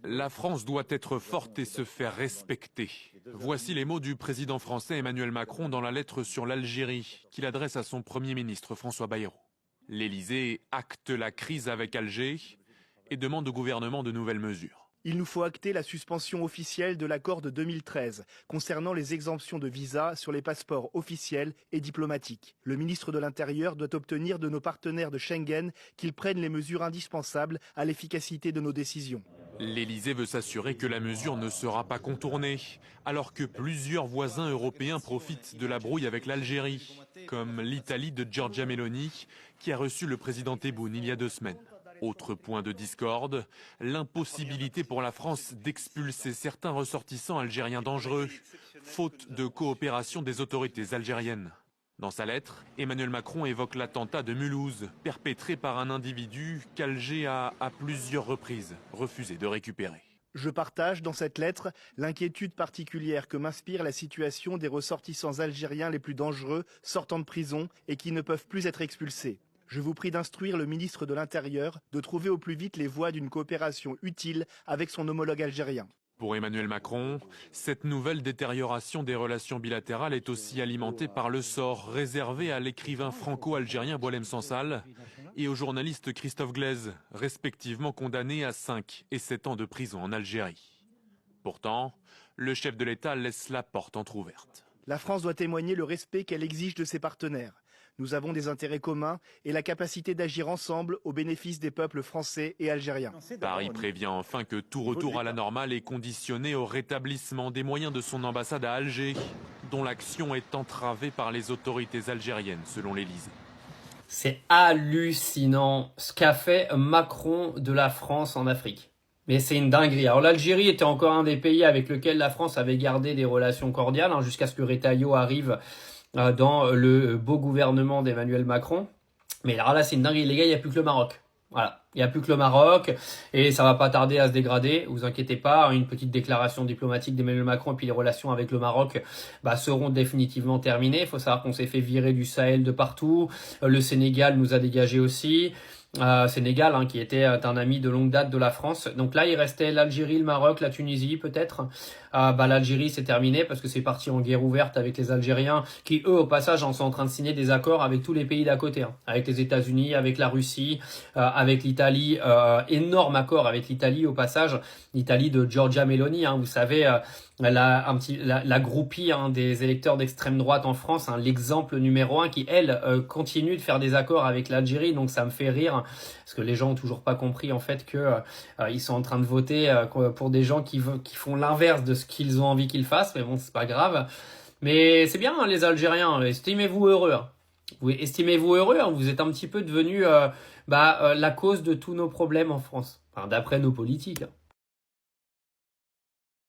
La France doit être forte et se faire respecter. Voici les mots du président français Emmanuel Macron dans la lettre sur l'Algérie qu'il adresse à son Premier ministre François Bayrou. L'Élysée acte la crise avec Alger et demande au gouvernement de nouvelles mesures. Il nous faut acter la suspension officielle de l'accord de 2013 concernant les exemptions de visa sur les passeports officiels et diplomatiques. Le ministre de l'Intérieur doit obtenir de nos partenaires de Schengen qu'ils prennent les mesures indispensables à l'efficacité de nos décisions. L'Élysée veut s'assurer que la mesure ne sera pas contournée, alors que plusieurs voisins européens profitent de la brouille avec l'Algérie, comme l'Italie de Giorgia Meloni, qui a reçu le président Tebboune il y a 2 semaines. Autre point de discorde, l'impossibilité pour la France d'expulser certains ressortissants algériens dangereux, faute de coopération des autorités algériennes. Dans sa lettre, Emmanuel Macron évoque l'attentat de Mulhouse, perpétré par un individu qu'Alger a, à plusieurs reprises, refusé de récupérer. Je partage dans cette lettre l'inquiétude particulière que m'inspire la situation des ressortissants algériens les plus dangereux sortant de prison et qui ne peuvent plus être expulsés. Je vous prie d'instruire le ministre de l'Intérieur de trouver au plus vite les voies d'une coopération utile avec son homologue algérien. Pour Emmanuel Macron, cette nouvelle détérioration des relations bilatérales est aussi alimentée par le sort réservé à l'écrivain franco-algérien Boualem Sansal et au journaliste Christophe Glaise, respectivement condamnés à 5 et 7 ans de prison en Algérie. Pourtant, le chef de l'État laisse la porte entrouverte. La France doit témoigner le respect qu'elle exige de ses partenaires. Nous avons des intérêts communs et la capacité d'agir ensemble au bénéfice des peuples français et algériens. Paris prévient enfin que tout retour à la normale est conditionné au rétablissement des moyens de son ambassade à Alger, dont l'action est entravée par les autorités algériennes, selon l'Élysée. C'est hallucinant ce qu'a fait Macron de la France en Afrique. Mais c'est une dinguerie. Alors l'Algérie était encore un des pays avec lequel la France avait gardé des relations cordiales, jusqu'à ce que Retailleau arrive dans le beau gouvernement d'Emmanuel Macron. Mais alors là, c'est une dinguerie. Les gars, il n'y a plus que le Maroc. Voilà. Il n'y a plus que le Maroc et ça va pas tarder à se dégrader. Vous inquiétez pas. Une petite déclaration diplomatique d'Emmanuel Macron et puis les relations avec le Maroc seront définitivement terminées. Il faut savoir qu'on s'est fait virer du Sahel de partout. Le Sénégal nous a dégagé aussi. Sénégal qui était un ami de longue date de la France. Donc là, il restait l'Algérie, le Maroc, la Tunisie peut-être. L'Algérie, c'est terminé parce que c'est parti en guerre ouverte avec les Algériens qui, eux, au passage, sont en train de signer des accords avec tous les pays d'à côté. Avec les États-Unis, avec la Russie, avec l'Italie. Énorme accord avec l'Italie au passage. L'Italie de Giorgia Meloni, vous savez, la groupie des électeurs d'extrême droite en France, l'exemple numéro 1 qui, elle, continue de faire des accords avec l'Algérie. Donc ça me fait rire parce que les gens ont toujours pas compris en fait que ils sont en train de voter pour des gens qui font l'inverse de ce qu'ils ont envie qu'ils fassent. Mais bon, c'est pas grave. Mais c'est bien les Algériens, estimez-vous heureux. Estimez-vous heureux, vous êtes un petit peu devenus la cause de tous nos problèmes en France. D'après nos politiques.